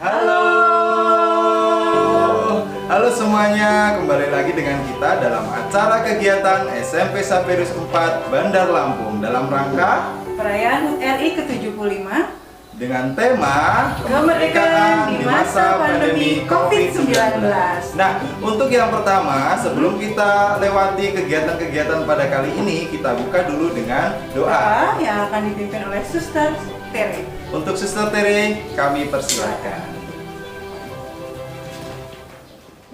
Halo. Halo semuanya, kembali lagi dengan kita dalam acara kegiatan SMP Xaverius 4 Bandar Lampung dalam rangka perayaan RI ke-75 dengan tema Kemerdekaan di masa pandemi COVID-19. Nah, untuk yang pertama, sebelum kita lewati kegiatan-kegiatan pada kali ini, kita buka dulu dengan doa yang akan dipimpin oleh Suster Tere. Untuk Suster Tere, kami persilakan.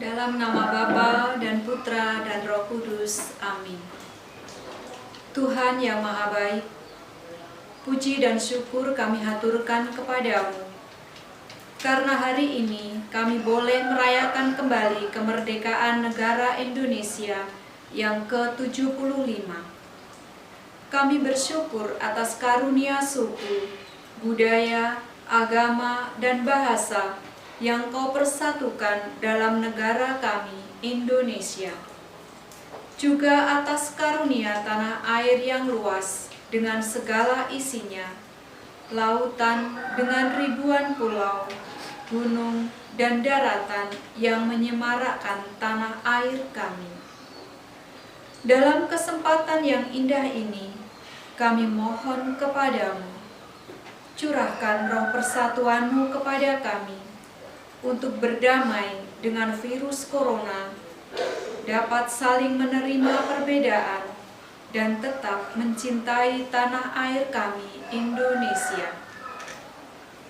Dalam nama Bapa dan Putra dan Roh Kudus. Amin. Tuhan yang Maha Baik, puji dan syukur kami haturkan kepadamu. Karena hari ini kami boleh merayakan kembali kemerdekaan negara Indonesia yang ke-75. Kami bersyukur atas karunia suku, budaya, agama, dan bahasa yang Kau persatukan dalam negara kami, Indonesia. Juga atas karunia tanah air yang luas dengan segala isinya, lautan dengan ribuan pulau, gunung, dan daratan yang menyemarakkan tanah air kami. Dalam kesempatan yang indah ini, kami mohon kepadamu, curahkan roh persatuan-Mu kepada kami, untuk berdamai dengan virus corona, dapat saling menerima perbedaan, dan tetap mencintai tanah air kami, Indonesia.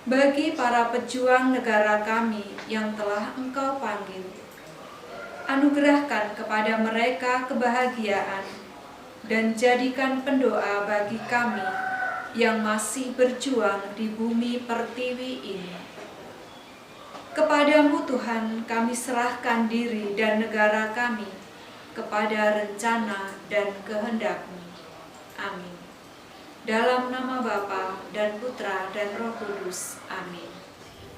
Bagi para pejuang negara kami yang telah Engkau panggil, anugerahkan kepada mereka kebahagiaan, dan jadikan pendoa bagi kami yang masih berjuang di bumi pertiwi ini. Kepadamu Tuhan kami serahkan diri dan negara kami, kepada rencana dan kehendak-Mu. Amin. Dalam nama Bapa dan Putra dan Roh Kudus. Amin.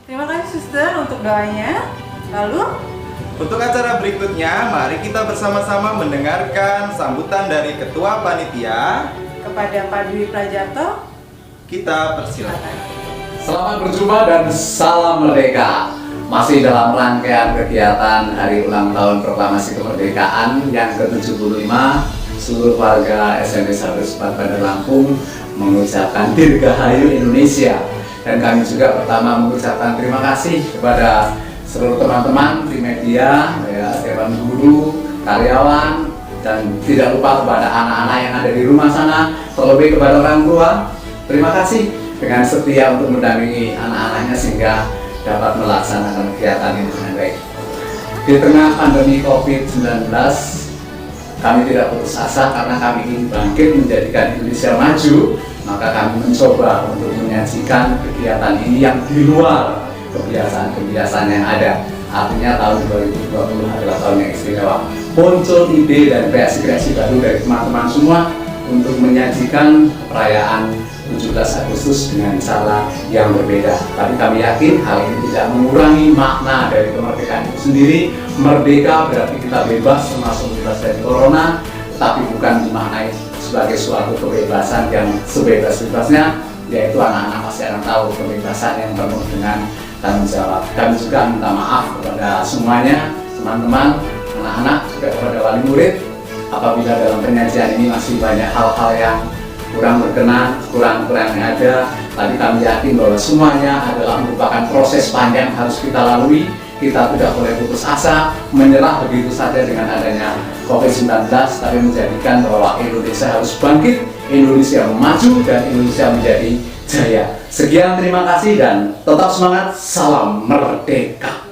Terima kasih Suster untuk doanya. Lalu untuk acara berikutnya, mari kita bersama-sama mendengarkan sambutan dari Ketua Panitia kepada Pak Dwi Prajarto. Kita persilakan. Selamat berjumpa dan salam merdeka. Masih dalam rangkaian kegiatan Hari Ulang Tahun Proklamasi Kemerdekaan yang ke-75, seluruh warga SMP Xaverius 4 Bandar Lampung mengucapkan Dirgahayu Indonesia. Dan kami juga pertama mengucapkan terima kasih kepada seluruh teman-teman di media, dewan guru, karyawan, dan tidak lupa kepada anak-anak yang ada di rumah sana, terlebih kepada orang tua. Terima kasih dengan setia untuk mendampingi anak-anaknya sehingga dapat melaksanakan kegiatan ini dengan baik. Di tengah pandemi COVID-19, kami tidak putus asa karena kami ingin bangkit menjadikan Indonesia maju, maka kami mencoba untuk menyajikan kegiatan ini yang di luar kebiasaan-kebiasaan yang ada. Artinya tahun 2020 adalah tahun yang istimewa. Muncul ide dan kreasi-kreasi baru dari teman-teman semua untuk menyajikan perayaan 17 Agustus dengan cara yang berbeda. Tapi kami yakin hal ini tidak mengurangi makna dari kemerdekaan itu sendiri. Merdeka berarti kita bebas, termasuk bebas dari corona, tetapi bukan dimaknai sebagai suatu kebebasan yang sebebas-bebasnya, yaitu anak-anak masih akan tahu kebebasan yang penuh dengan tanggung jawab. Kami juga minta maaf kepada semuanya, teman-teman, anak-anak, juga kepada wali murid, apabila dalam penyajian ini masih banyak hal-hal yang kurang berkenan, kurang-kurang yang ada. Tapi kami yakin bahwa semuanya adalah merupakan proses panjang yang harus kita lalui. Kita tidak boleh putus asa, menyerah begitu saja dengan adanya COVID-19, tapi menjadikan bahwa Indonesia harus bangkit, Indonesia maju, dan Indonesia menjadi jaya. Sekian, terima kasih, dan tetap semangat. Salam merdeka.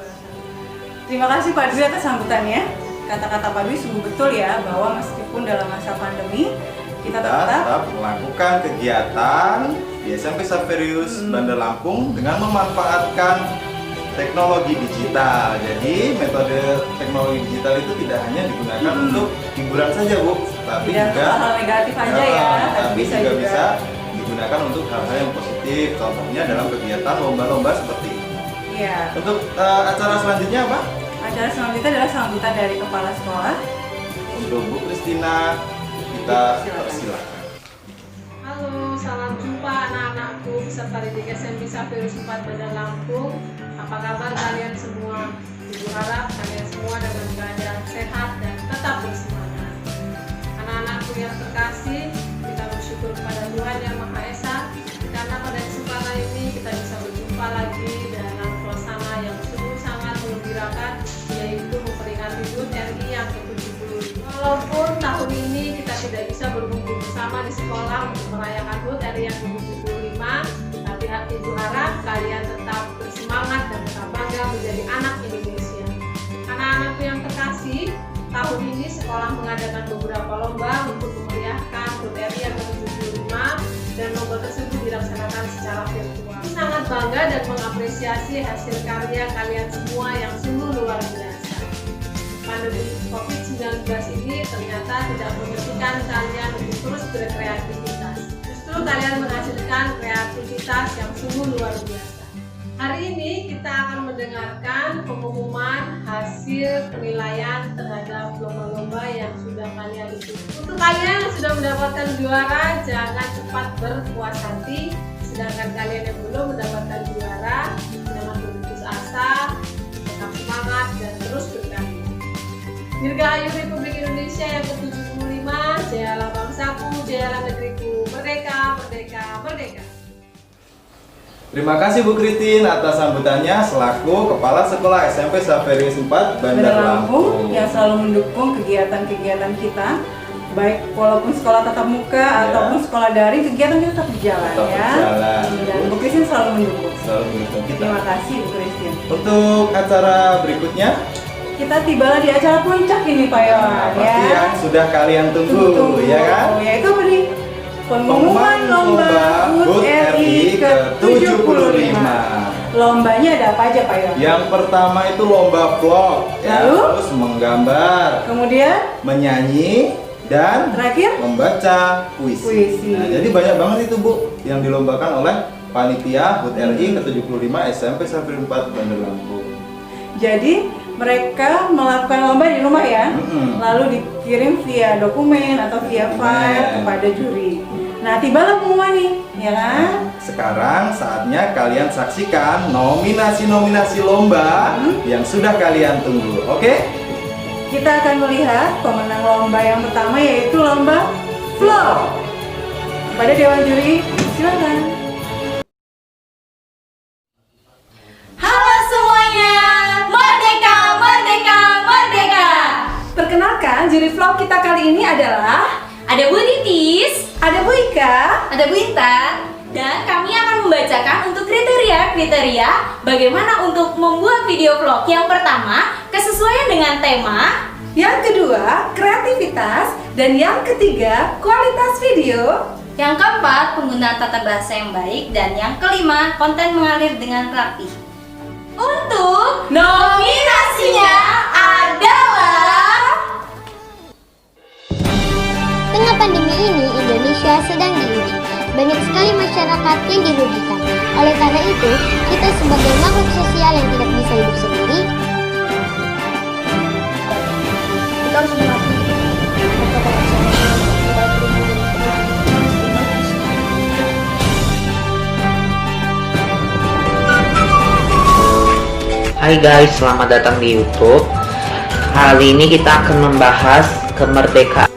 Terima kasih Pak Dwi atas sambutannya. Kata-kata Pak Dwi sungguh betul ya, bahwa meskipun dalam masa pandemi kita tetap melakukan kegiatan di SMP Xaverius Bandar Lampung dengan memanfaatkan teknologi digital. Jadi metode teknologi digital itu tidak hanya digunakan untuk hiburan saja, Bu, tapi tidak juga hal negatif aja ya, tapi bisa digunakan untuk hal-hal yang positif. Contohnya dalam kegiatan lomba-lomba seperti ini. Iya. Untuk acara selanjutnya apa? Acara selanjutnya adalah sambutan dari kepala sekolah. Untuk Bu Kristina, kita persilakan. Halo, salam jumpa anak-anakku peserta didik SMP Xaverius 4 Bandar Lampung. Apa kabar kalian semua? Ibu harap kalian semua dalam keadaan sehat dan tetap bersemangat. Anak-anakku yang terkasih, kita bersyukur kepada Tuhan Yang Maha Esa karena pada kesempatan ini kita bisa berjumpa lagi dalam suasana yang sungguh sangat menggembirakan, yaitu memperingati HUT RI yang ke-70. Walaupun tahun ini kita tidak bisa berkumpul bersama di sekolah untuk merayakan HUT RI yang ke-75, tapi Ibu harap kalian tetap bersemangat dan tetap bangga menjadi anak Indonesia. Anak-anakku yang terkasih, tahun ini sekolah mengadakan beberapa lomba untuk memeriahkan HUT RI yang ke-75 dan lomba tersebut dilaksanakan secara virtual. Sangat bangga dan mengapresiasi hasil karya kalian semua yang sungguh luar biasa. Pandemi COVID-19 ini ternyata tidak menghentikan kalian untuk terus berkreativitas. Justru kalian menghasilkan kreativitas yang sungguh luar biasa. Hari ini kita akan mendengarkan pengumuman hasil penilaian terhadap lomba-lomba yang sudah kalian ikuti. Untuk kalian yang sudah mendapatkan juara, jangan cepat berpuas hati. Sedangkan kalian yang belum mendapatkan juara, jangan berputus asa, tetap semangat dan terus berkarya. Dirgahayu Republik Indonesia yang ke-75, jayalah bangsaku, jayalah negeriku, merdeka, merdeka, merdeka. Terima kasih Bu Kritin atas sambutannya selaku Kepala Sekolah SMP Xaverius 4 Bandar Lampung yang selalu mendukung kegiatan-kegiatan kita, baik walaupun sekolah tatap muka ataupun sekolah daring, kegiatan kita tetap berjalan Tetap ya. berjalan. Dan Bu Christine selalu mendukung. selalu mendukung kita. Terima kasih Bu Christine. Untuk acara berikutnya, Kita tibalah di acara puncak ini Pak Yohan pasti ya. yang sudah kalian tunggu, ya kan? Yaitu apa nih? Pengumuman lomba HUT RI ke-75. Lombanya ada apa aja Pak Yohan? Yang pertama itu lomba vlog, ya, Lalu? terus menggambar, Kemudian menyanyi, dan terakhir membaca puisi. Puisi. Nah, jadi banyak banget itu Bu yang dilombakan oleh panitia HUT RI ke-75 SMP Xaverius 4 Bandar Lampung. jadi mereka melakukan lomba di rumah ya, lalu dikirim via dokumen atau via file kepada juri. Nah, tibalah pengumuman nih, ya kan? Sekarang saatnya kalian saksikan nominasi-nominasi lomba yang sudah kalian tunggu, oke? Kita akan melihat pemenang lomba yang pertama yaitu lomba vlog. Pada Dewan Juri, silakan. Halo semuanya, merdeka, merdeka, merdeka. Perkenalkan, juri vlog kita kali ini adalah Ada Bu Titis, ada Bu Ika, ada Bu Intan, dan kami akan membacakan untuk kriteria-kriteria bagaimana untuk membuat video vlog. Yang pertama, kesesuaian dengan tema. yang kedua kreativitas, dan yang ketiga kualitas video. Yang keempat, penggunaan tata bahasa yang baik. Dan yang kelima, konten mengalir dengan rapi. Untuk nominasinya adalah Tengah pandemi ini, Indonesia sedang diuji. Banyak sekali masyarakat yang dirugikan. Oleh karena itu, kita sebagai makhluk sosial yang tidak bisa hidup sendiri, kita harus mengakui Hai guys, selamat datang di YouTube. Kali ini kita akan membahas kemerdekaan.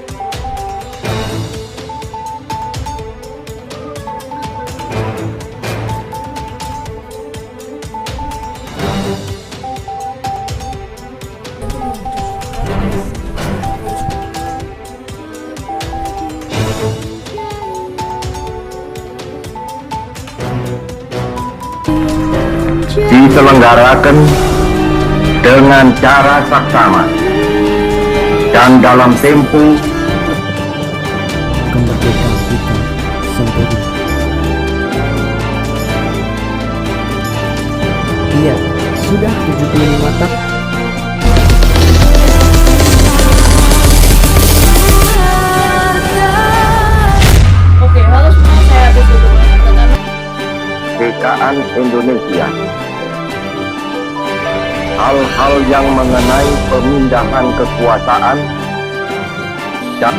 Diselenggarakan dengan cara saksama dan dalam tempo kemerdekaan kita sempurna. Iya, sudah 75 tahun. Oke, halo semua, saya Agus kemerdekaan Indonesia. Hal-hal yang mengenai pemindahan kekuasaan dan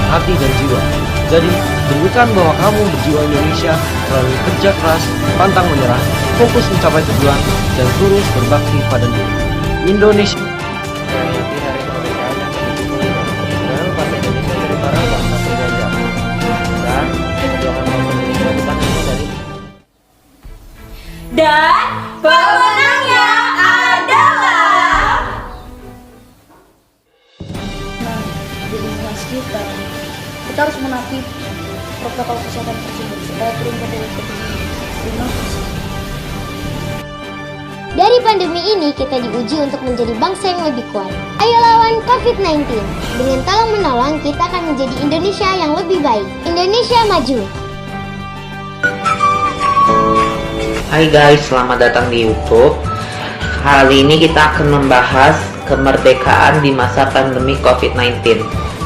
hati dan jiwa. Jadi, tunjukkan bahwa kamu berjiwa Indonesia melalui kerja keras, pantang menyerah, fokus mencapai tujuan, dan terus berbakti pada negeri. Indonesia. Memperingati Hari Kemerdekaan yang ke-75 dengan bahasa Indonesia dari para bangsa penjajah. Dan perjuangan bangsa Indonesia bukan hanya dari Dan pemenangnya adalah Jadi kelas kita harus menaati protokol kesehatan tersebut supaya turun ke Terima kasih. Dari pandemi ini kita diuji untuk menjadi bangsa yang lebih kuat. Ayo lawan COVID-19. Dengan tolong menolong kita akan menjadi Indonesia yang lebih baik. Indonesia maju. Hai guys, selamat datang di YouTube. Kali ini kita akan membahas kemerdekaan di masa pandemi COVID-19.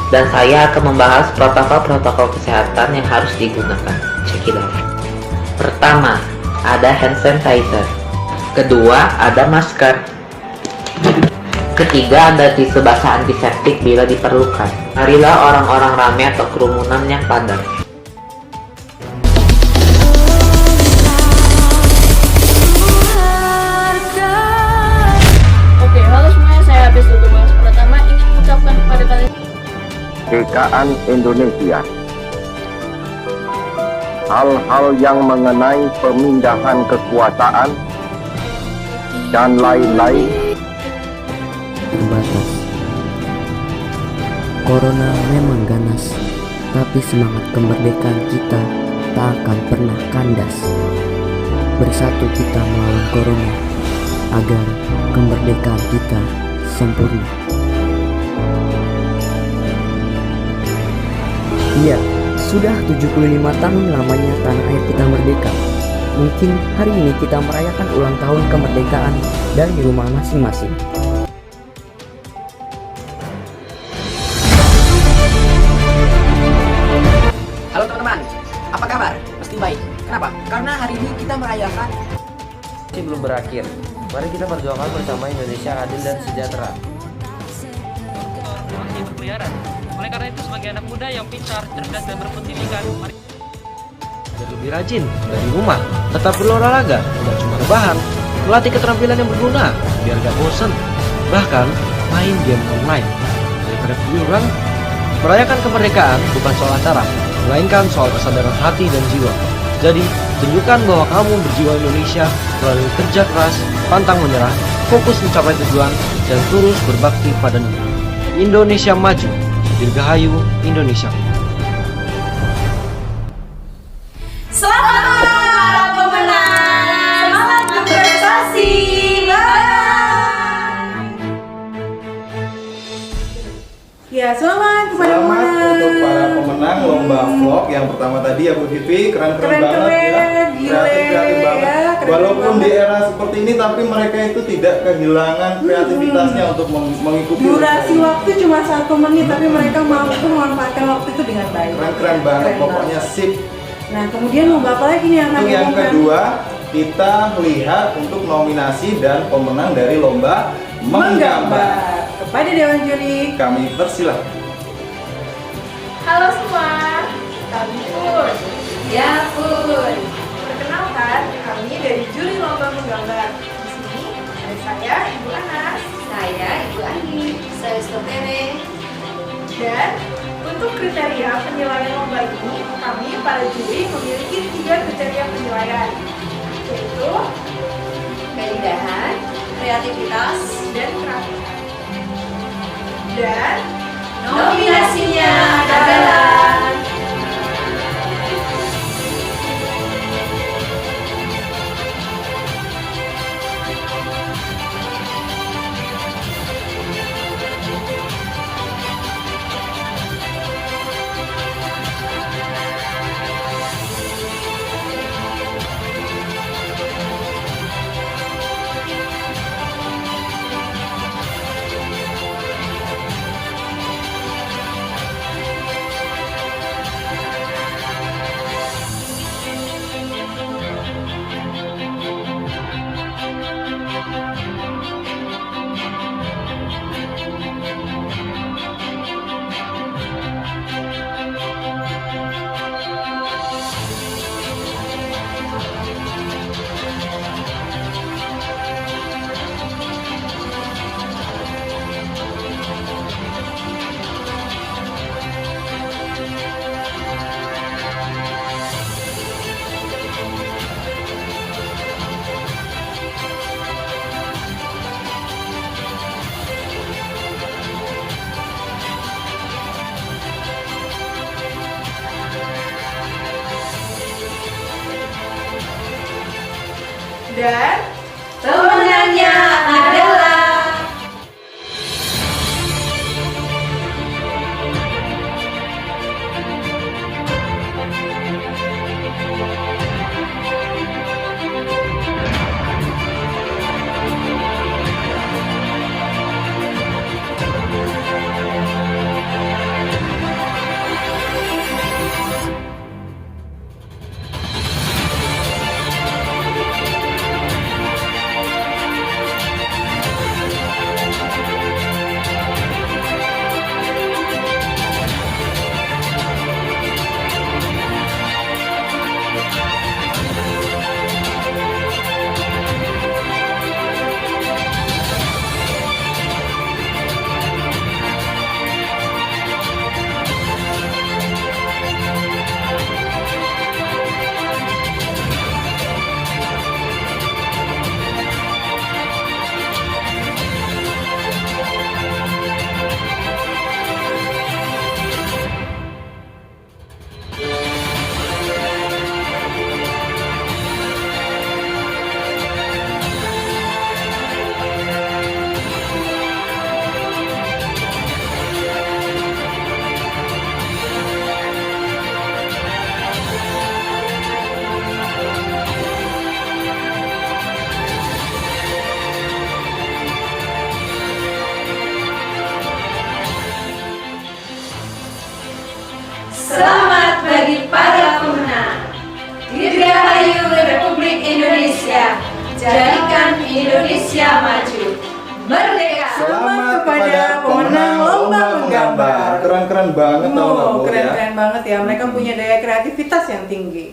Dan saya akan membahas protokol-protokol kesehatan yang harus digunakan. Check it out. Pertama, ada hand sanitizer. Kedua, ada masker. Ketiga, ada tisu basah antiseptik bila diperlukan. Marilah orang-orang ramai atau kerumunan yang padat. Oke, halo semuanya, saya Abis Lutumas. Pertama ingin mengucapkan kepada kalian kemerdekaan Indonesia. Hal-hal yang mengenai pemindahan kekuasaan dan lain-lain terbatas. Corona memang ganas, tapi semangat kemerdekaan kita tak akan pernah kandas. Bersatu kita melawan corona agar kemerdekaan kita sempurna. Iya, sudah 75 tahun lamanya tanah air kita merdeka. Mungkin hari ini kita merayakan ulang tahun kemerdekaan dari rumah masing-masing. Halo teman-teman, apa kabar? Pasti baik. Kenapa? Karena hari ini kita merayakan Masih belum berakhir. Mari kita perjuangkan bersama Indonesia adil dan sejahtera. Masih berkeliaran. Oleh karena itu sebagai anak muda yang pintar, cerdas dan berpendidikan, mari Jadi lebih rajin dari rumah, tetap berolahraga, tidak cuma rebahan, melatih keterampilan yang berguna biar gak bosen, bahkan main game online. Daripada keluyuran, merayakan kemerdekaan bukan soal acara, melainkan soal kesadaran hati dan jiwa. Jadi, tunjukkan bahwa kamu berjiwa Indonesia melalui kerja keras, pantang menyerah, fokus mencapai tujuan, dan terus berbakti pada negeri. Indonesia maju, dirgahayu Indonesia. Selamat para pemenang. Semangat berprestasi. Ya, selamat kepada Selamat pemenang. untuk para pemenang lomba vlog yang pertama tadi ya Bu Vivi, keren-keren banget ya, gile, kreatif banget. ya, keren Walaupun banget. di era seperti ini, tapi mereka itu tidak kehilangan kreativitasnya untuk mengikuti Durasi waktu cuma 1 menit, tapi mereka mampu memanfaatkan waktu itu dengan baik. Keren banget, Keren pokoknya banget. sip. Nah, kemudian lomba apa lagi nih yang akan Untuk yang diumumkan? kedua, kita lihat untuk nominasi dan pemenang dari lomba menggambar. Kepada Dewan Juri, Kami persilahkan. Halo semua, kami Pun. Ya pun. Perkenalkan, kami dari juri lomba menggambar. Di sini ada saya, Ibu Anas. Saya Ibu Andi. Saya Sotere. Dan untuk kriteria penilaian lomba ini, kami para juri memiliki 3 kriteria penilaian, yaitu Keindahan, kreativitas, dan kerapihan. Dan nominasinya adalah Dan pemenangnya adalah selamat bagi para pemenang. Dirgahayu Republik Indonesia, jadikan Indonesia maju, merdeka. Selamat kepada pemenang lomba menggambar. Keren-keren banget tau nggak, Bu, ya? Keren-keren banget ya. Mereka punya daya kreativitas yang tinggi.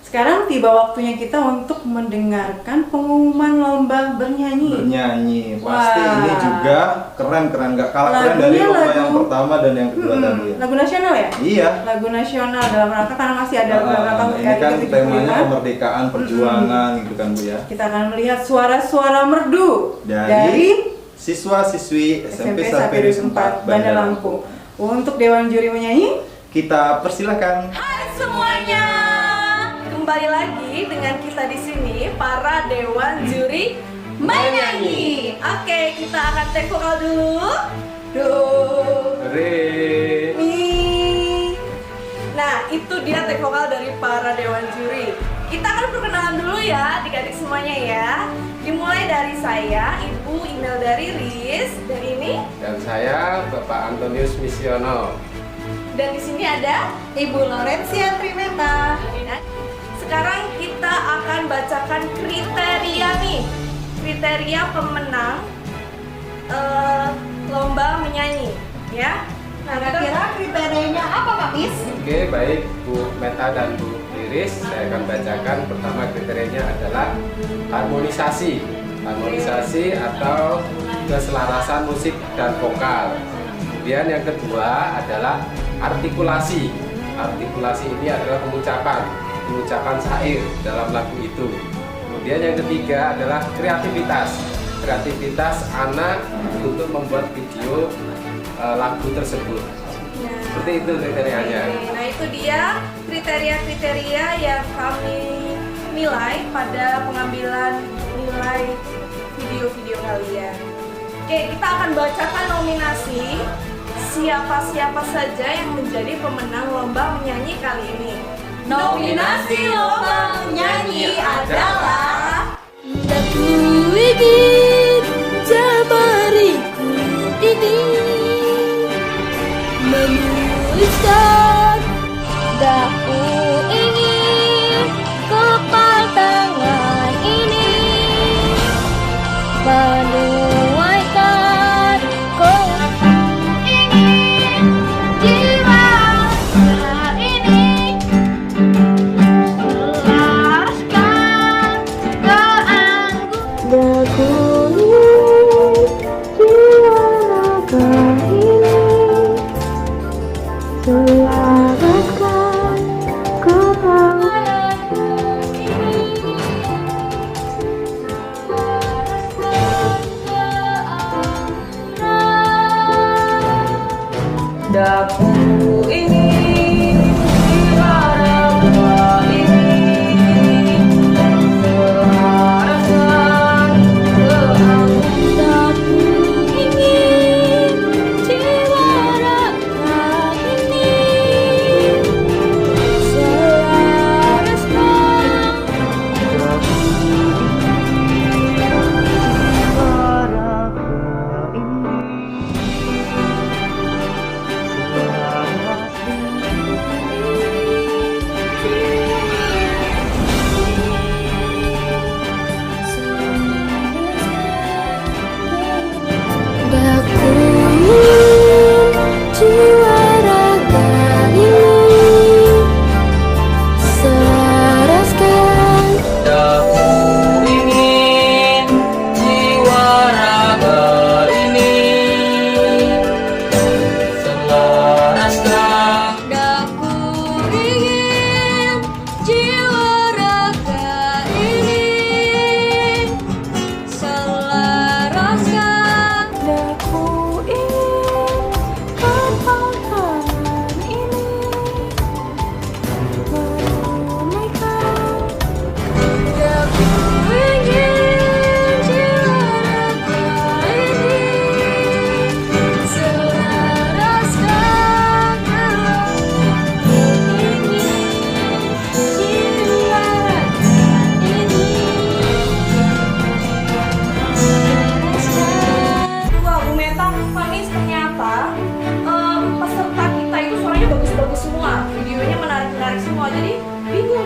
Sekarang tiba waktunya kita untuk mendengarkan pengumuman lomba bernyanyi. Bernyanyi, pasti Wah. ini juga keren-keren, nggak kalah keren dari Lagunya lomba lagu- yang pertama dan yang kedua tadi. Ya. Lagu nasional ya? Iya. Lagu nasional dalam rangka karena masih ada beberapa Ini kan temanya kemerdekaan, perjuangan gitu kan, Bu, ya. Kita akan melihat suara-suara merdu Dari siswa-siswi SMP Saverius 4 Bandar Lampung. Untuk Dewan Juri menyanyi, kita persilakan. Hai semuanya, kembali lagi dengan kita di sini para dewan juri menyanyi. Oke, kita akan take vokal dulu. Do, Re. mi. Nah, itu dia take vokal dari para dewan juri. Kita akan perkenalan dulu ya, adik-adik semuanya ya. Dimulai dari saya, Ibu Imelda Riris, dan ini. Dan saya Bapak Antonius Misiono. Dan di sini ada Ibu Lorencia Trimeta. Sekarang kita akan bacakan kriteria nih, kriteria pemenang lomba menyanyi, ya. Nah, kira-kira kriterianya apa, Pak Pis? Oke, baik Bu Meta dan Bu Iris, saya akan bacakan. Pertama kriterianya adalah harmonisasi. Harmonisasi atau keselarasan musik dan vokal. Kemudian yang kedua adalah artikulasi. Artikulasi ini adalah pengucapan syair dalam lagu itu. Kemudian yang ketiga adalah kreativitas. Kreativitas anak untuk membuat video lagu tersebut. Seperti itu kriterianya. Nah, itu dia kriteria-kriteria yang kami nilai pada pengambilan nilai video-video kalian. Oke, kita akan bacakan nominasi siapa-siapa saja yang menjadi pemenang lomba menyanyi kali ini. Nominasi lomba menyanyi adalah Daku ingin jabariku ini menuliskan. Daku ingin kepal tangan ini menuaikan. Kau ingin jiwa ini selaraskan keanggun. Daku ingin jiwa naga ini selaraskan keanggun ini. Daku ingin jiwa raga ini selaraskan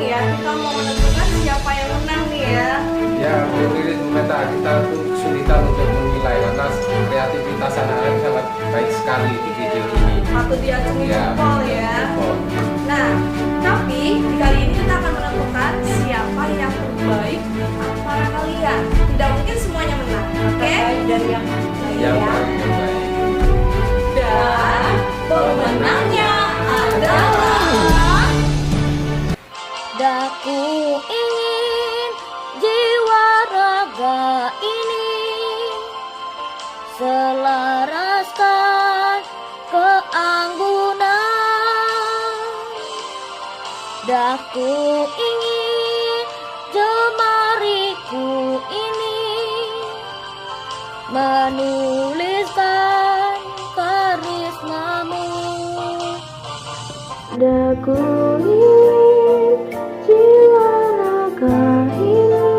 ya kita mau menentukan siapa yang menang nih ya. Ya, Riris Bu Meta, kita tuh kesulitan untuk menilai karena kreativitas anak-anak sangat baik sekali di video ini. Patut diacungi Ya, jempol ya. jempol. Nah, tapi di kali ini kita akan menentukan siapa yang terbaik antara kalian. Tidak mungkin semuanya menang, oke? Dan yang Yang paling terbaik. Dan pemenangnya adalah Daku ingin jiwa raga ini selaraskan keanggunan. Daku ingin jemariku ini menuliskan karismamu. Daku ingin jiwa raga ini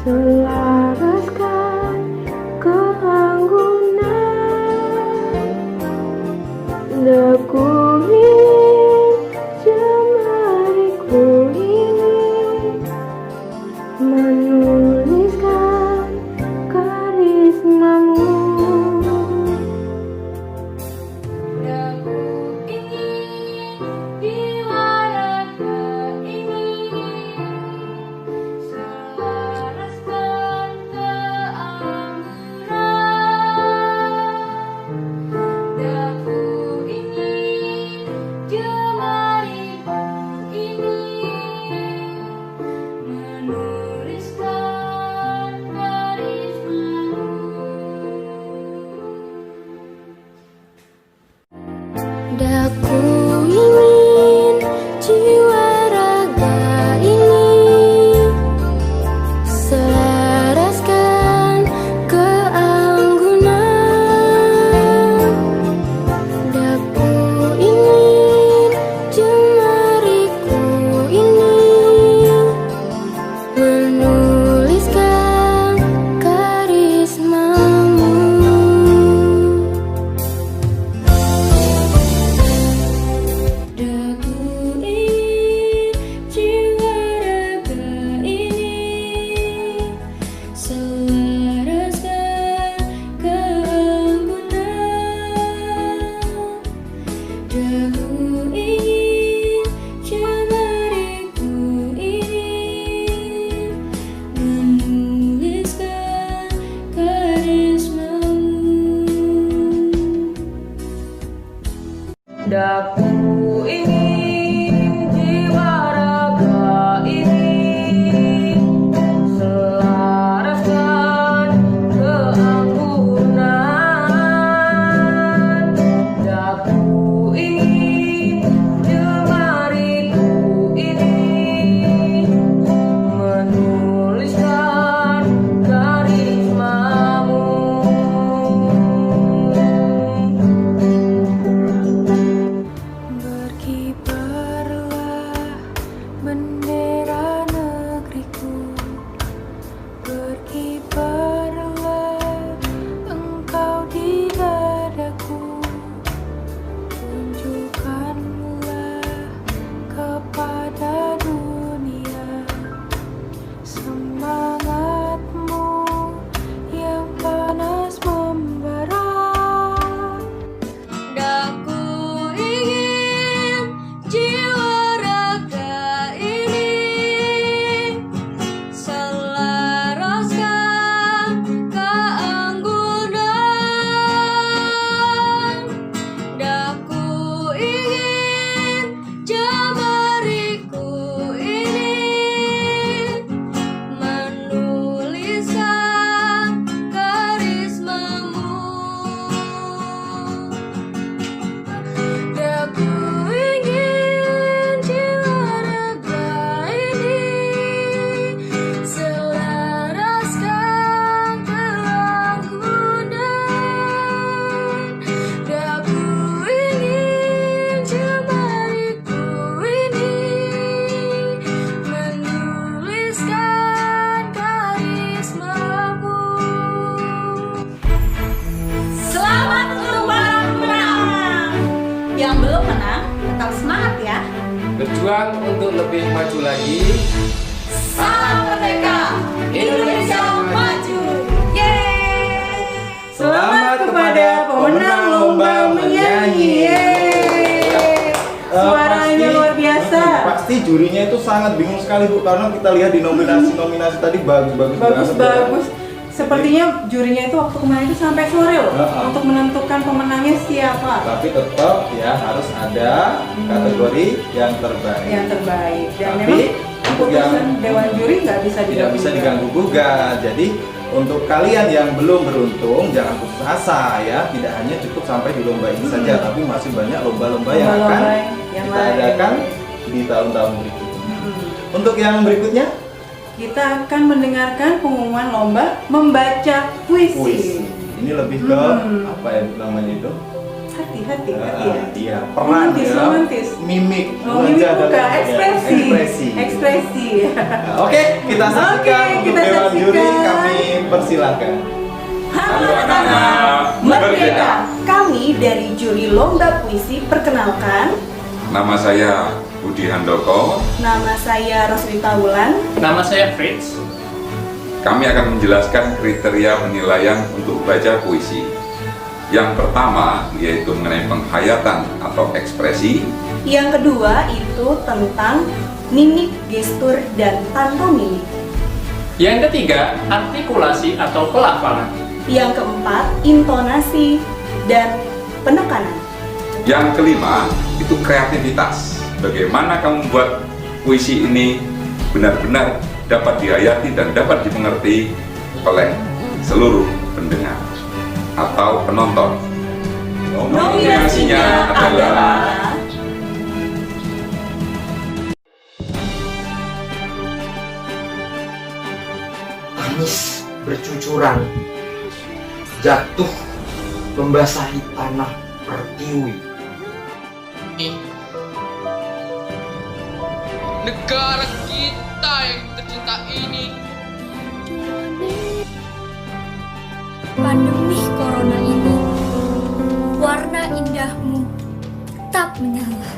selaraskan keanggunan. Daku ingin jemariku ini menuliskan karismamu. Daku ingin jiwa raga ini selaraskan keanggunan. Daku ingin jemariku ini menuliskan karismamu. Daku ingin jiwa raga ini selaraskan keanggunan. Daku ingin jemariku ini menuliskan karismamu. Daku ingin jiwa raga ini selaraskan keanggunan. Daku ingin jemariku ini menuliskan karismamu. Berkibar Berjuang untuk lebih maju lagi. Salam merdeka, Indonesia maju. Yeay! Selamat kepada pemenang lomba menyanyi. Yeay! Suaranya luar biasa. Pasti jurinya itu sangat bingung sekali Bu, karena kita lihat di nominasi tadi bagus-bagus banget. Bagus. Sepertinya jurinya itu waktu kemarin itu sampai sore loh untuk menentukan pemenangnya siapa. Tapi tetap ya harus ada kategori yang terbaik. Yang terbaik. Dan Tapi memang untuk yang keputusan dewan juri nggak bisa diganggu gugat. Jadi untuk kalian yang belum beruntung jangan putus asa ya. Tidak hanya cukup sampai di lomba ini saja, tapi masih banyak lomba-lomba yang akan kita adakan di tahun-tahun berikutnya. Untuk yang berikutnya kita akan mendengarkan pengumuman lomba membaca puisi. Ini lebih ke apa ya namanya itu? Hati ya. Iya, peran romantis. Mimik, mimik bukan ekspresi. Oke, kita saksikan untuk dewan juri, kami persilahkan. Halo anak-anak merdeka. Kami dari juri lomba puisi perkenalkan. Nama saya Budi Handoko. Nama saya Rosrita Wulan. Nama saya Fritz. Kami akan menjelaskan kriteria penilaian untuk baca puisi. Yang pertama yaitu mengenai penghayatan atau ekspresi. Yang kedua itu tentang mimik, gestur, dan pantomimik. Yang ketiga, artikulasi atau pelafalan. Yang keempat, intonasi dan penekanan. Yang kelima itu kreativitas. Bagaimana kamu membuat puisi ini benar-benar dapat dihayati dan dapat dimengerti oleh seluruh pendengar atau penonton. Nominasinya adalah Tangis bercucuran, jatuh membasahi tanah pertiwi. Negara kita yang tercinta ini. Pandemi corona ini, warna indahmu tetap menyala.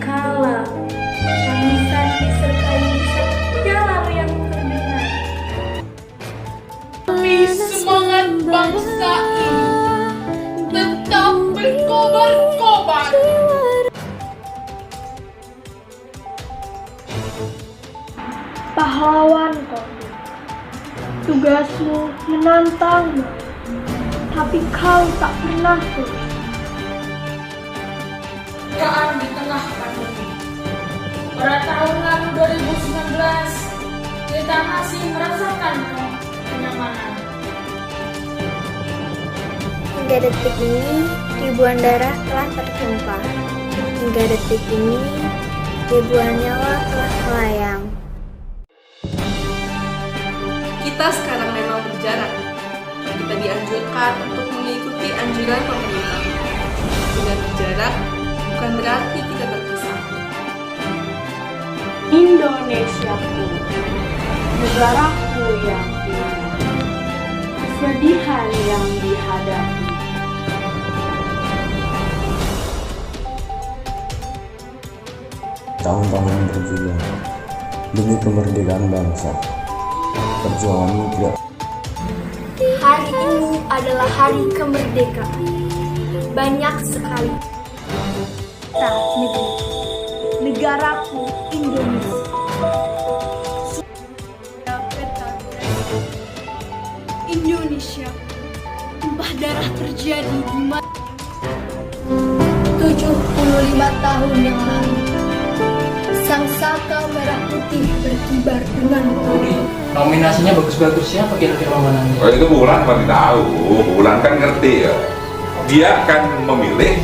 Kala tangisan disertai sabda lalu yang terdengar. Tapi semangat bangsa ini tetap berkobar-kobar. Pahlawan kau, tugasmu menantangmu, tapi kau tak pernah turun. Keadaan di tengah pandemi. Pada tahun lalu 2019, kita masih merasakan kenyamanan. Hingga detik ini, ribuan darah telah tertumpah. Hingga detik ini, ribuan nyawa telah melayang. Kita sekarang memang berjarak. Kita dianjurkan untuk mengikuti anjuran pemerintah. Dengan berjarak, bukan berarti kita berpisah. Indonesiaku, negaraku yang indah, kesedihan yang dihadapi. Tahun-tahun berjuang demi kemerdekaan bangsa. Perjuanganmu tidak. Hari ini adalah hari kemerdekaan. Banyak sekali kita negeri, negaraku Indonesia. Indonesia, tumpah darah terjadi di 75 tahun yang lalu. Sang saka merah putih berkibar dengan Nominasinya bagus-bagus, siapa kira-kira pemenangnya? Oh, itu Wulan pasti tahu. Wulan kan ngerti ya. Dia akan memilih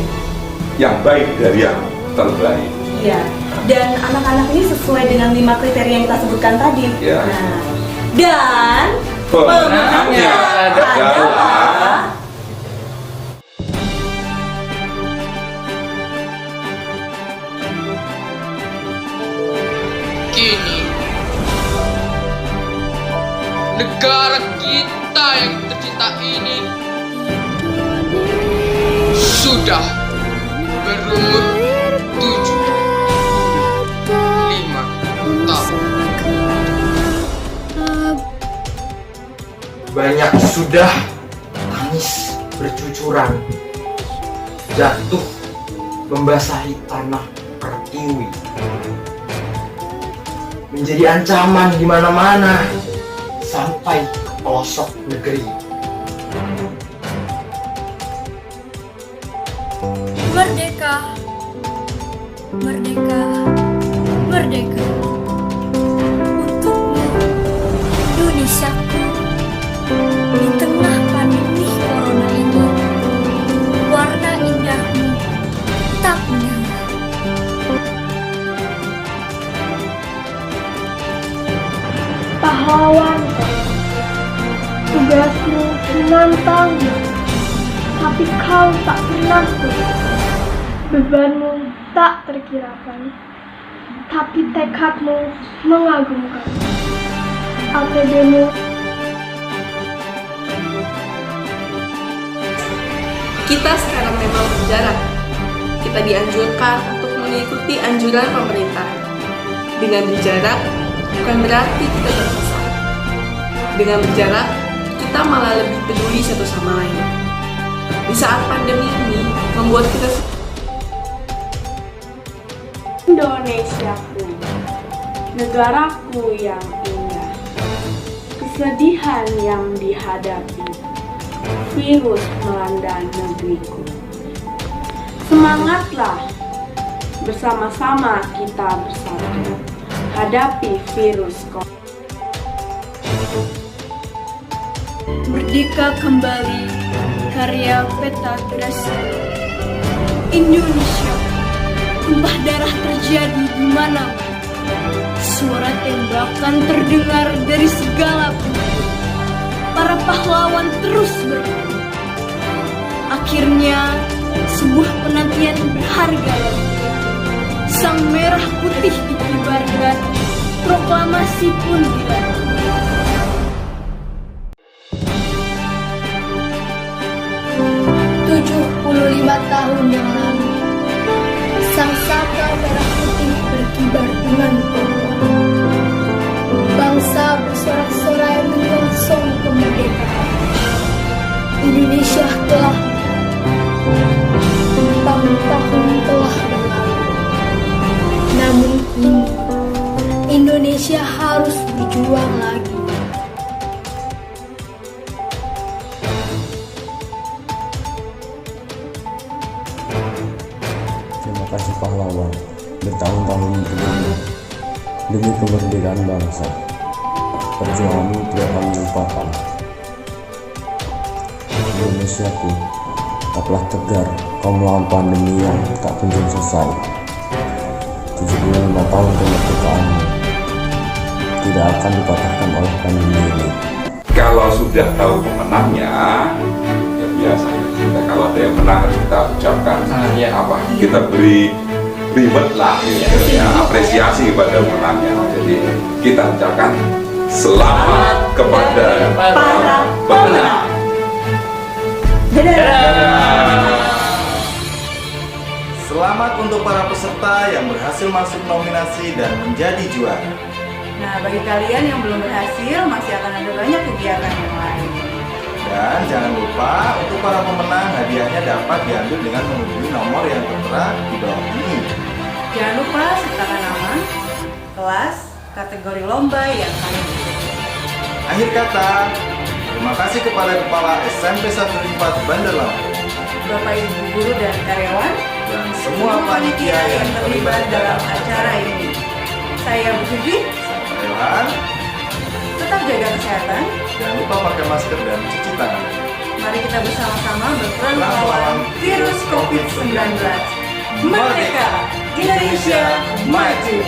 yang baik dari yang terbaik. Iya. Dan anak-anak ini sesuai dengan 5 kriteria yang kita sebutkan tadi. Ya. Nah, dan pemenangnya adalah Kini negara kita yang tercinta ini sudah berumur 7 banyak sudah tangis bercucuran, jatuh membasahi tanah pertiwi, menjadi ancaman di mana-mana sampai ke pelosok negeri. Merdeka, merdeka, merdeka. Untukmu, Indonesiaku, di tengah pandemi corona ini, warna indahmu tak menyala. Pahlawan, tugasmu menantangnya, tapi kau tak pernah berhenti. Bebanmu tak terkirakan, tapi tekadmu mengagumkan. APD-mu. Kita sekarang memang berjarak. Kita dianjurkan untuk mengikuti anjuran pemerintah. Dengan berjarak, bukan berarti kita terpisah. Dengan berjarak, kita malah lebih peduli satu sama lain. Di saat pandemi ini, membuat kita Indonesiaku, negaraku yang indah, kesedihan yang dihadapi, virus melanda negeriku. Semangatlah, bersama-sama kita bersatu hadapi virus COVID. Merdeka kembali, karya Peta berhasil. Indonesia, tumpah darah terjadi di mana. Suara tembakan terdengar dari segala penjuru. Para pahlawan terus berjuang. Akhirnya, sebuah penantian berharga lagi. Sang merah putih dikibarkan, proklamasi pun dilakukan. 75 tahun yang lalu, sang saka merah putih berkibar dengan kokoh. Bangsa bersorak-sorai menyongsong kemerdekaan. Indonesia telah tahun-tahun telah berlalu. Namun kini Indonesia harus berjuang lagi. Terima kasih pahlawan, bertahun-tahun berjuang demi kemerdekaan bangsa. Perjuanganmu tidak akan lupakan. Indonesiaku, tetaplah tegar kau melawan pandemi yang tak kunjung selesai. 75 tahun kemerdekaanmu tidak akan dipatahkan oleh pandemi ini. Kalau sudah tahu pemenangnya, ya biasa. Kalau ada yang menang harus kita ucapkan kita beri reward lah, gitu, ya, apresiasi kepada pemenangnya. Jadi kita ucapkan selamat kepada para pemenang. Selamat untuk para peserta yang berhasil masuk nominasi dan menjadi juara. Nah, bagi kalian yang belum berhasil, masih akan ada banyak kegiatan yang lain. Dan jangan lupa untuk para pemenang hadiahnya dapat diambil dengan menghubungi nomor yang tertera di bawah ini. Jangan lupa sertakan nama, kelas, kategori lomba yang kalian ikuti. Akhir kata, terima kasih kepada Kepala SMP 14 Bandar Lampung, Bapak Ibu guru dan karyawan, dan semua panitia yang terlibat dalam acara ini. Saya Bu Sugi, Saya Ilham. Tetap jaga kesehatan. Jangan lupa pakai masker dan cuci tangan. Mari kita bersama-sama berperang melawan virus COVID-19. Merdeka! Indonesia maju!